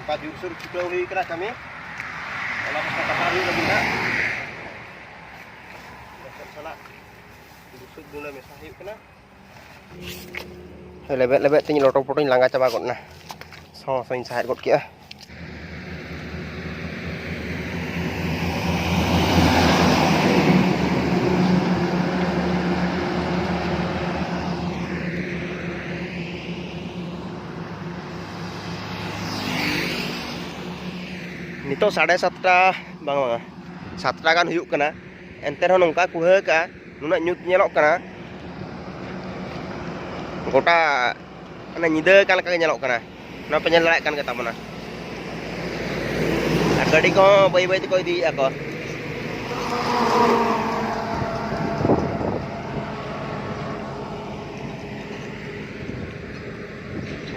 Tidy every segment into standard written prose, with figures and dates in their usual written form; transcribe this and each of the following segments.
Nongka diusur juga hui kena kami. Kalau pas kata hari lagi nak. Salah. Diusur dulu mesah yuk kena. Lebet-lebet tinggi lotong-potong langgar coba kot nah. Song sahit kot kia. Nito 7:30 bang 7 kan huyuk kena. Ente rehon nongka kuhe ka nunak nyut nyelok kena. Gota ana nyida kan leka nyelok kena. Na penyelek kan kata mana. Gadi ko bai-bai ko idi ako.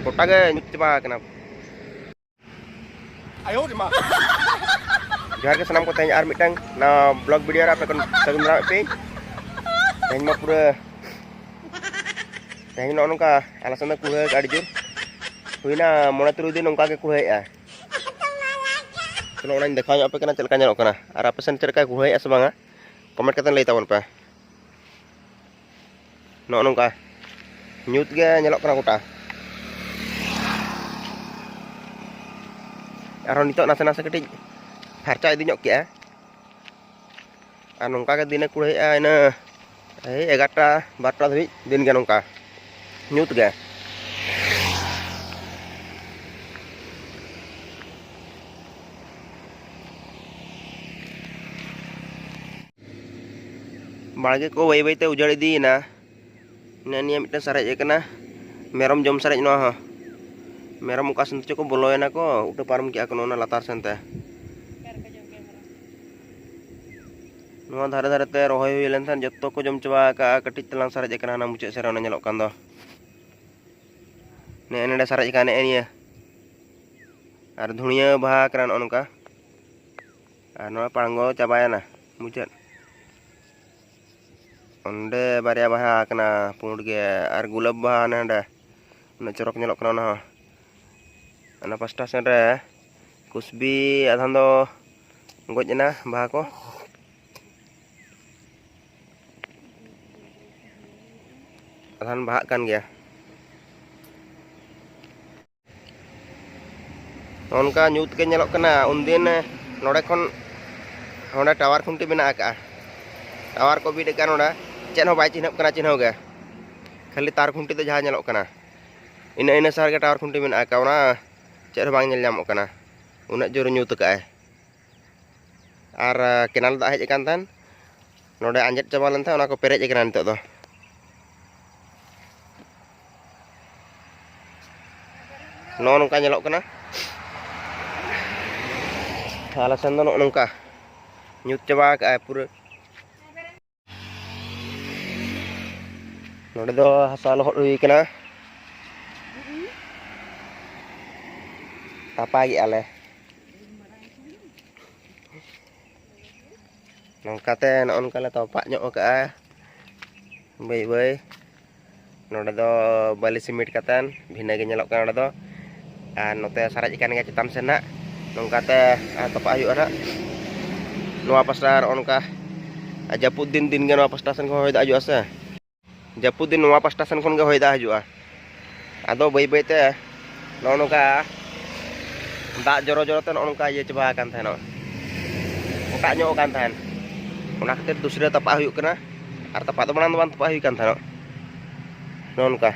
Gota ge nyut coba kena. Ayo di mah. Jahar ke senam ko tanya ar mitang na blog video apa kon sagum ra pe. Tanya mah pura. Tanya no nongka alasan ku he ka dijur. Huina mona turu din nongka ke ku he ya. Kalau orang dekanya apa kena celaka nyalok kena. Ara pesan cerka ku he asbanga. Komen katan lay tawon pa. No nongka. Nyut ge nyalok kena kuta. Aron itu nasa-nasa ketik harca itu nyok ya. Nongka ke dina kuhe ina 11 12 tapi din ge nongka. Nyut ge. Balage ko bai-bai te ujadi di na. Ini mitang sarai kena. Merom jom sarai no ha. Merom muka sentuh cukup boloyan ako. Udah parum ki ako nona latar sente. Nuan dhare-dhare te rohoy hui lentan jotto ko jom coba ka ketit telang sarai kena na mucek serana nyelok kan do. Ne ene sarai kane ini ya. Ar dunia bah kena onka. Nona panggo cabaya na mucek. Onde barya baha kena pungud ge ar gulab baha nanda. Na corok nyelok kena na. Ana pasta senre kusbi adhan do goj na baha ko. Adhan baha kan ge. Onka nyut ke nyelok kena undin node kon honda tawar khunti bena aka. Tawar ko bi dekan honda chen ho bai chinhap kena chinho ge. Khali tar khunti te jaha nyelok kena. Ina sar ge tawar khunti bena aka ona cek bang nyel nyamuk kena. Unak juru nyut ka ar kenal dak hej kan tan. Node anjet coba lenta ona ko perej kena nitok to. Nongka nyelok kena. Alasan to nongka. Nyut coba ka pura. Node do hasa lohot hui kena. Apa lagi ale? Nongka te nongka la topak nyok ka. Bai-bai. Node do bali simit katan bhina ge nyelok kan node do. Note sarai ikan ge cetam sena. Nongka te topak ayu ana. Noa pasar onka. Japut din ge noa pastasan ko hoida aju asa. Japut din noa pastasan kon ge hoida aju a. Ado bai-bai te nongka dak joro-joro te nongka ye coba kan tahan. Otak nyok kan tahan. Ona khatir dusra tapak huyuk kena. Ar tapak teman-teman tapak huyuk kan tahan. Nongka.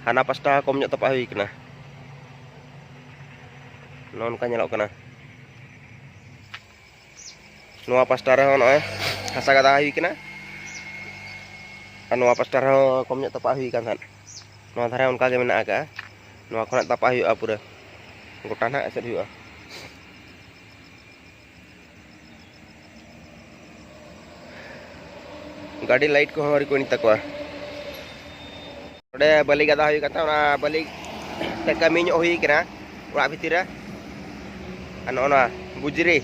Hana pasta kom nyok tapak huyuk kena. Nongka nyelok kena. Noa pasta rehon hasa kata huyuk kena. Noa pasta rehon kom nyok tapak huyuk kan tahan. Noa thare onka ge mena aga. Noa khona tapak huyuk apura. Gota na aset huyuk. Gadi light ko hori ko ni takwa. Ode bali gada huyuk kata ona bali te kami nyok hui kena. Urak bitira. Ona bujiri.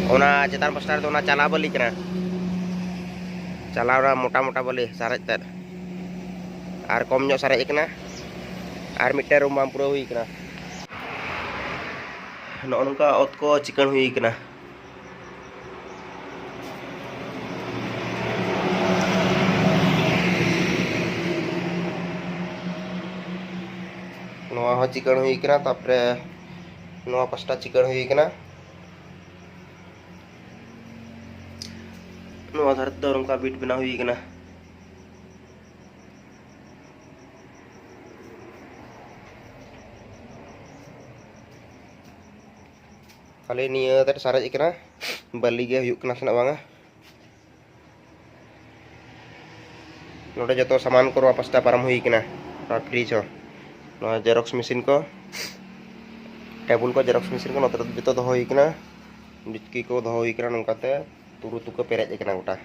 Ona cetan pastar to ona cala bali kena. Cala ora mota-mota bali saret te. Ar kom nyok sarai kena. Ar mite rumah pura hui kena. Nok nungka ot ko chicken hui kena. Noa ho chicken hui kena tapre noa pasta chicken hui kena. Noa dhar do nungka bit bena hui kena. Kali ini tadi saraj ikna bali ge huyuk kena sana banga. Node joto saman ko pasta param hui kena. Fridge ho. No Xerox mesin ko. Table ko Xerox mesin ko note bito do hui kena. Ditki ko do hui kena nungkate turu tuka perej kena gota.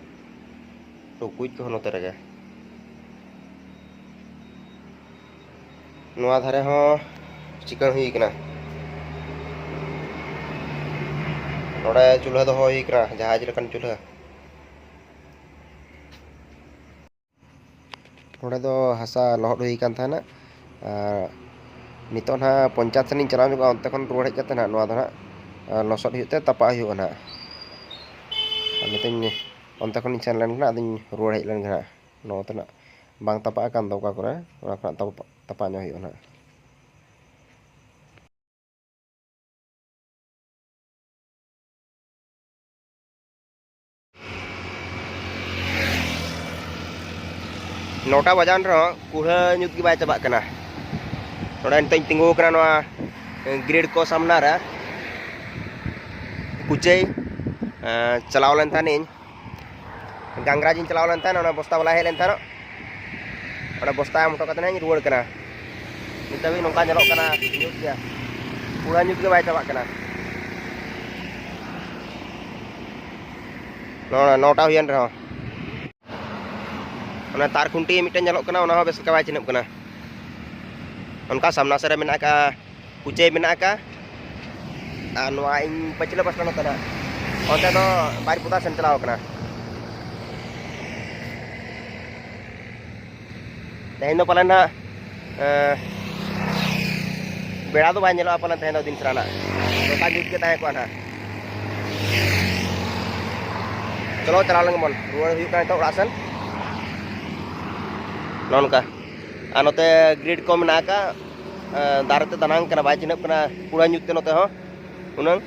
Tukuit ko note rega. Noa dhare ho chicken hui kena. Nora chulha do hoi kena jahaj lekan chulha. Nora do hasa lohot hui kan thana. Niton ha ponchat saning chalaw juga onte kon ruwar hej kate na noa do na losot hiu te tapa hiu na. Nitin onte kon inchan len na adin ruwar hej len na. No te na bang tapa akan do ka kore ora kan tapa nyo hiu na. Nota bajan ro kuha nyut ki bai cabak kena. Noda enteng tinggu kena noa grid ko samna ra. Kucai chalaw len thanin. Gangra jin chalaw len than ona bosta wala he len thano. Ona bosta am to katana ni ruwar kena. Nitawi nongka nyalok kena nyut ya. Kuha nyut ki bai cabak kena. Nota huyan ro. Ona tar khunti miten nyalok kena ona ho bes ka bai chinep kena. Onka samna sere mena ka kucai mena ka noa ing pachila pasna nota. Onte do bari puta sen chalaw kena. Tehin do palan na beda do bai nyalok palan tehin do din serana. Nota jut ke tahe ko na. Chalo chalaw lang mon. Ruwar huyuk na to rasan. Non ka anote grid ko mena ka darate danang kena bai chinep kena pura nyut note ho unang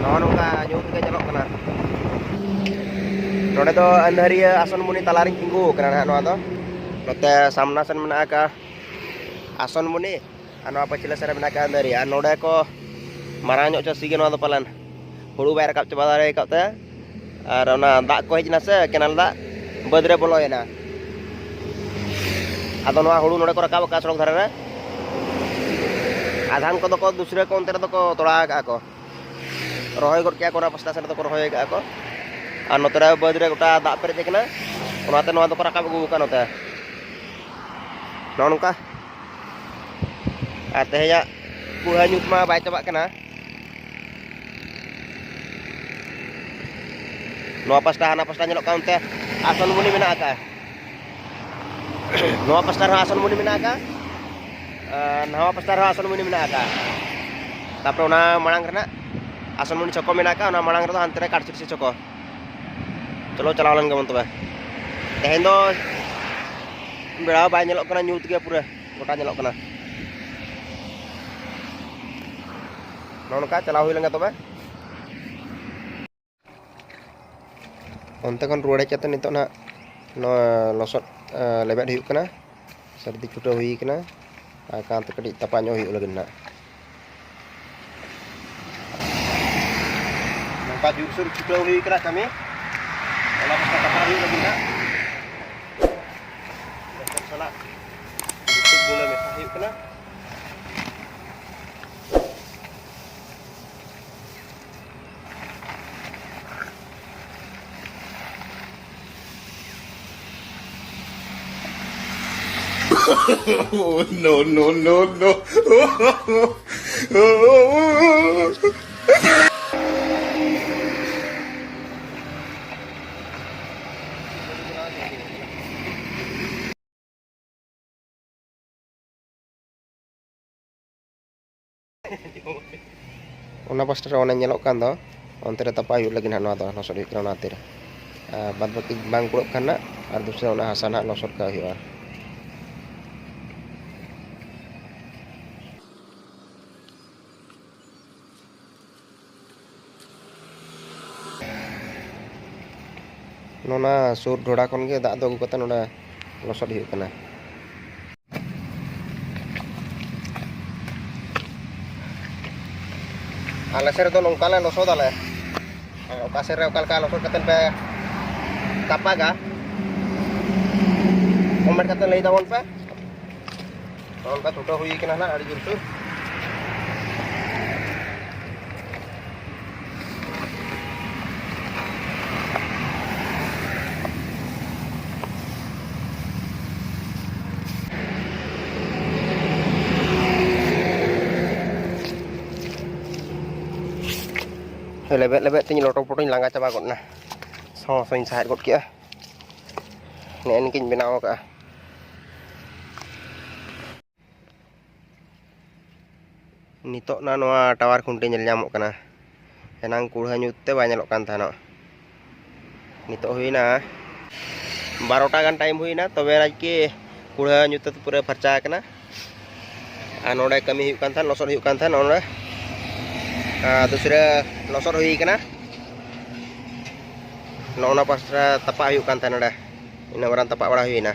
non ka nyut ke jalok kena node do andharia ason muni talaring tinggu kena no to note samna sen mena ka ason muni ano apa cila sara mena ka andhari node ko maranyok cho sige no do palan huru bai rakap coba dare kap te ar ona dak ko hejna se kenal dak badre boloyena ado noa huru node ko rakap ka sorok dhare re adhan ko do ko dusre ko onte do ko tola ka ko rohoy gor kya ko na pasta sen do ko rohoy ka ko ar notere badre gota dak perej kena onate noa do ko rakap gu kan ote nonka atehnya kuha nyut ma bai cabak kena. Noa pasta nyelok kaunte ason muni mena ka. Noa pasta ason muni mena ka. Noa pasta ason muni mena ka. Tapre ona marang rena ason muni choko mena ka ona marang ro hantere karchik si choko. Chalo chalaw lan gamon tobe. Tehin do beda bai nyelok kena nyut ge pura gota nyelok kena. Nonka chalaw hui lenga tobe. Onte kon ruwar hej nito na no losot lebet huyuk kena. Sardi chuta hui kena. Akan te kadi tapa nyo huyuk lagi na. Nangka jusur chuta hui kena kami. Ola pasta tapa huyuk lagi na. Sana. Itu bola mesah huyuk kena. Oh, no, no, no, no. Una pasta ra ona nyelok kan do onte re tapa yuk lagi na no do losot yuk kana tir bad baki bang kulok kana ar dusra ona hasana losot ka yuk. Nona sur dhoda kon ge dak do agu kata nona losot yuk kana. Ala ser do nongkala losot ale oka ser okal ka losot katen pe tapa ga komet katen lei tawon pe छोटो हुई ना अड़ी जुर lebet lebet tinggi lotok potong langga coba kok nah so inside kok kia ini kin benau ka nitok na noa tawar khunte nyel nyamok kana enang kulha nyutte ba nyelok kan thano nitok huina 12टा gan time huina tobe rajki kulha nyutte pura farcha kana anode kami hiuk kan than losot hiuk kan than onde दूसरे लसर हुई कना नौना पास्रा तपा हुई kan than ora ina baran tapa bada huई na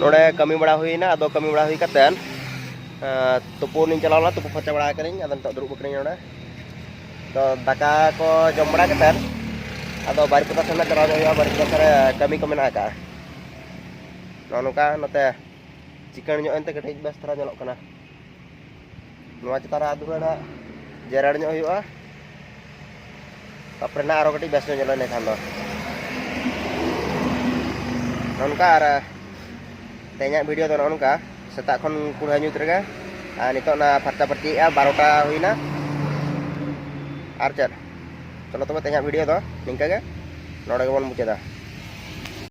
node kami bada huई na ado kami bada huई katen tupu ning chalaw la tupu facha bada kering adan tok duruk kering node to daka ko jom bada katen ado bari putar sana chalaw huई bari putar sare kami ko mena ka nonuka note chicken nyok ente ketai bas tara nyolok kana noa citara adu ada jerar nyok huई tapre na aro ketai bas nyolok ne khan do nonuka ara tanya video to nonuka setak kon kulha nyut rega nitok na farta perti 12टा huina ar chat chalo tobe tanya video to ningka ge node ge bon mucheda.